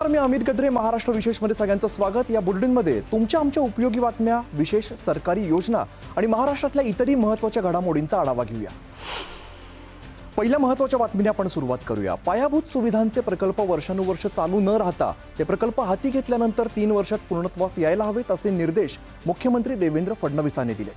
मी अमित गद्रे, महाराष्ट्र विशेषमध्ये सगळ्यांचं स्वागत। या बुलेटिनमध्ये तुमच्या आमच्या उपयोगी बातम्या, विशेष सरकारी योजना आणि महाराष्ट्रातल्या इतरही महत्त्वाच्या घडामोडींचा आढावा घेऊया। पहिल्या महत्त्वाच्या बातमीने आपण सुरुवात करूया। पायाभूत सुविधांचे प्रकल्प वर्षानुवर्ष चालू न राहता ते प्रकल्प हाती घेतल्यानंतर 3 वर्षात पूर्णत्वास यायला हवेत असे निर्देश मुख्यमंत्री देवेंद्र फडणवीसांनी दिले।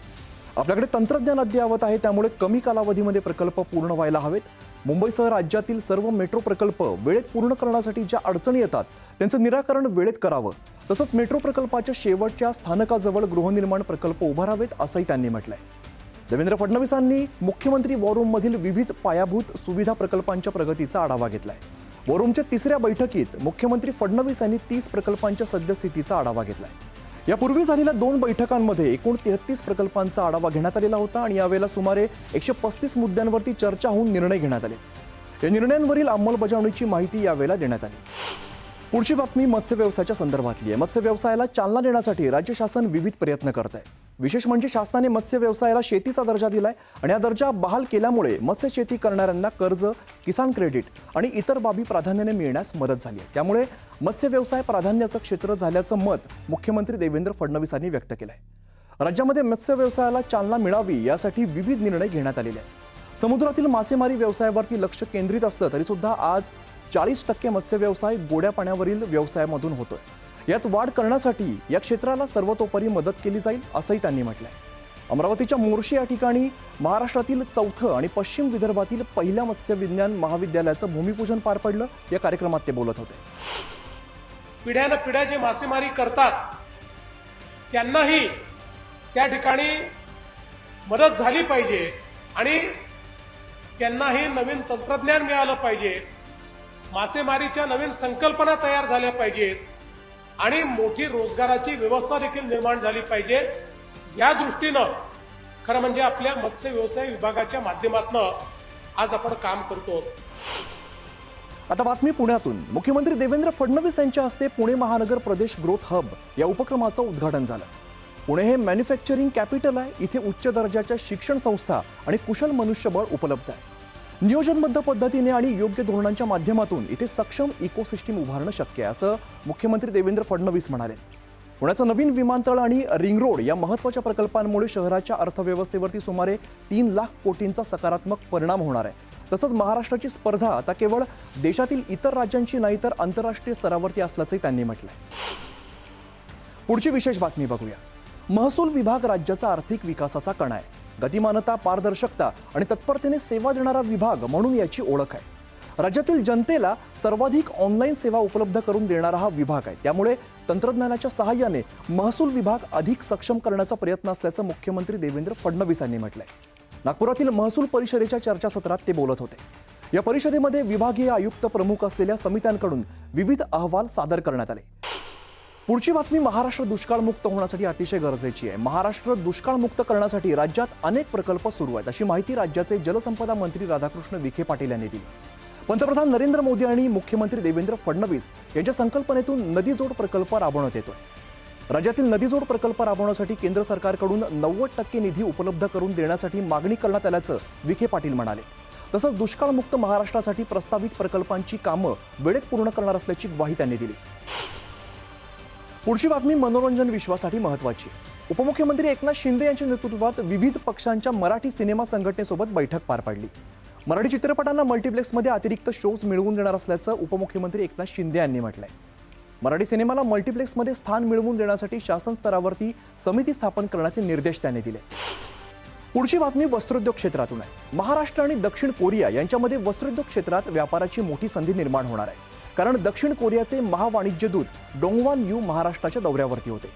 आपल्याकडे तंत्रज्ञान अद्ययावत आहे, त्यामुळे कमी कालावधीमध्ये प्रकल्प पूर्ण व्हायला हवेत। मुंबईसह राज्यातील सर्व मेट्रो प्रकल्प वेळेत पूर्ण करण्यासाठी ज्या अडचणी येतात त्यांचं निराकरण वेळेत करावं, तसंच मेट्रो प्रकल्पाच्या शेवटच्या स्थानकाजवळ गृहनिर्माण प्रकल्प उभारावेत असंही त्यांनी म्हटलंय। देवेंद्र फडणवीसांनी मुख्यमंत्री वॉरूममधील विविध पायाभूत सुविधा प्रकल्पांच्या प्रगतीचा आढावा घेतलाय। वॉरूमच्या 3ऱ्या बैठकीत मुख्यमंत्री फडणवीस यांनी 30 प्रकल्पांच्या सद्यस्थितीचा आढावा घेतलाय। यापूर्वी झालेल्या 2 बैठकांमध्ये एकूण 33 प्रकल्पांचा आढावा घेण्यात आलेला होता आणि यावेळेला सुमारे 135 मुद्द्यांवरती चर्चा होऊन निर्णय घेण्यात आले। या निर्णयांवरील अंमलबजावणीची माहिती यावेळेला देण्यात आली। पुढची बातमी मत्स्य व्यवसायाच्या संदर्भातली आहे। मत्स्य व्यवसायाला चालना देण्यासाठी राज्य शासन विविध प्रयत्न करत आहे। विशेष म्हणजे शासनाने मत्स्य व्यवसायाला शेतीचा दर्जा दिलाय आणि हा दर्जा बहाल केल्यामुळे मत्स्य शेती करणाऱ्यांना कर्ज, किसान क्रेडिट आणि इतर बाबी प्राधान्याने मिळण्यास मदत झाली आहे। त्यामुळे मत्स्य व्यवसाय प्राधान्याचं क्षेत्र झाल्याचं मत मुख्यमंत्री देवेंद्र फडणवीसांनी व्यक्त केलंय। राज्यामध्ये मत्स्य व्यवसायाला चालना मिळावी यासाठी विविध निर्णय घेण्यात आलेले आहेत। समुद्रातील मासेमारी व्यवसायावरती लक्ष केंद्रित असलं तरी सुद्धा आज 40% मत्स्य व्यवसाय गोड्या पाण्यावरील व्यवसायामधून होतोय। यात वाढ करण्यासाठी या क्षेत्राला सर्वतोपरी मदत केली जाईल असंही त्यांनी म्हटलंय। अमरावतीच्या मोर्शी या ठिकाणी महाराष्ट्रातील 4थं आणि पश्चिम विदर्भातील पहिल्या मत्स्य विज्ञान महाविद्यालयाचं भूमिपूजन पार पडलं। या कार्यक्रमात ते बोलत होते। पिढ्यानं पिढ्या जे मासेमारी करतात त्यांनाही त्या ठिकाणी मदत झाली पाहिजे आणि त्यांनाही नवीन तंत्रज्ञान मिळालं पाहिजे, मासेमारीच्या नवीन संकल्पना तयार झाल्या पाहिजेत आणि मोठी रोजगाराची व्यवस्था देखील निर्माण झाली पाहिजे। या दृष्टीनं खरं म्हणजे आपल्या मत्स्य व्यवसाय विभागाच्या माध्यमातून आज आपण काम करतो। आता बातमी पुण्यातून। मुख्यमंत्री देवेंद्र फडणवीस यांच्या हस्ते पुणे महानगर प्रदेश ग्रोथ हब या उपक्रमाचं उद्घाटन झालं। पुणे हे मॅन्युफॅक्चरिंग कॅपिटल आहे। इथे उच्च दर्जाच्या शिक्षण संस्था आणि कुशल मनुष्यबळ उपलब्ध आहे। नियोजनबद्ध पद्धतीने आणि योग्य धोरणांच्या माध्यमातून इथे सक्षम इकोसिस्टीम उभारणं शक्य आहे असं मुख्यमंत्री देवेंद्र फडणवीस म्हणाले। पुण्याचं नवीन विमानतळ आणि रिंग रोड या महत्त्वाच्या प्रकल्पांमुळे शहराच्या अर्थव्यवस्थेवरती सुमारे 3 लाख कोटींचा सकारात्मक परिणाम होणार आहे। तसंच महाराष्ट्राची स्पर्धा आता केवळ देशातील इतर राज्यांची नाही तर आंतरराष्ट्रीय स्तरावरती असल्याचंही त्यांनी म्हटलंय। पुढची विशेष बातमी बघूया। महसूल विभाग राज्याचा आर्थिक विकासाचा कणा आहे। गतिमानता, पारदर्शकता आणि तत्परतेने सेवा देणारा विभाग म्हणून याची ओळख आहे। राज्यातील जनतेला सर्वाधिक ऑनलाईन सेवा उपलब्ध करून देणारा हा विभाग आहे। त्यामुळे तंत्रज्ञानाच्या सहाय्याने महसूल विभाग अधिक सक्षम करण्याचा प्रयत्न असल्याचं मुख्यमंत्री देवेंद्र फडणवीस यांनी म्हटलंय। नागपुरातील महसूल परिषदेच्या चर्चासत्रात ते बोलत होते। या परिषदेमध्ये विभागीय आयुक्त प्रमुख असलेल्या समित्यांकडून विविध अहवाल सादर करण्यात आले। पुढची बातमी महाराष्ट्र दुष्काळमुक्त होण्यासाठी अतिशय गरजेची आहे। महाराष्ट्र दुष्काळमुक्त करण्यासाठी राज्यात अनेक प्रकल्प सुरू आहेत अशी माहिती राज्याचे जलसंपदा मंत्री राधाकृष्ण विखे पाटील यांनी दिली। पंतप्रधान नरेंद्र मोदी आणि मुख्यमंत्री देवेंद्र फडणवीस यांच्या संकल्पनेतून नदीजोड प्रकल्प राबवण्यात येतोय। राज्यातील नदीजोड प्रकल्प राबवण्यासाठी केंद्र सरकारकडून 90% निधी उपलब्ध करून देण्यासाठी मागणी करण्यात आल्याचं विखे पाटील म्हणाले। तसंच दुष्काळमुक्त महाराष्ट्रासाठी प्रस्तावित प्रकल्पांची कामं वेळेत पूर्ण करणार असल्याची ग्वाही त्यांनी दिली। पुढची बातमी मनोरंजन विश्वासाठी महत्त्वाची। उपमुख्यमंत्री एकनाथ शिंदे यांच्या नेतृत्वात विविध पक्षांच्या मराठी सिनेमा संघटनेसोबत बैठक पार पडली। मराठी चित्रपटांना मल्टिप्लेक्समध्ये अतिरिक्त शोज मिळवून देणार असल्याचं उपमुख्यमंत्री एकनाथ शिंदे यांनी म्हटलंय। मराठी सिनेमाला मल्टिप्लेक्समध्ये स्थान मिळवून देण्यासाठी शासन स्तरावरती समिती स्थापन करण्याचे निर्देश त्यांनी दिले। पुढची बातमी वस्त्रोद्योग क्षेत्रातून आहे। महाराष्ट्र आणि दक्षिण कोरिया यांच्यामध्ये वस्त्रोद्योग क्षेत्रात व्यापाराची मोठी संधी निर्माण होणार आहे, कारण दक्षिण कोरियाचे महावाणिज्य दूत डोंगवान यू महाराष्ट्राच्या दौऱ्यावरती होते।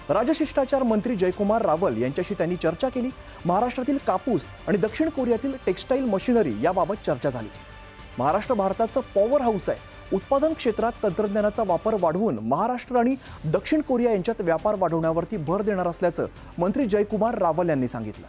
राजशिष्टाचार मंत्री जयकुमार रावल यांच्याशी त्यांनी चर्चा केली। महाराष्ट्रातील कापूस आणि दक्षिण कोरियातील टेक्स्टाईल मशिनरी याबाबत चर्चा झाली। महाराष्ट्र भारताचं पॉवर हाऊस आहे। उत्पादन क्षेत्रात तंत्रज्ञानाचा वापर वाढवून महाराष्ट्र आणि दक्षिण कोरिया यांच्यात व्यापार वाढवण्यावरती भर देणार असल्याचं मंत्री जयकुमार रावल यांनी सांगितलं।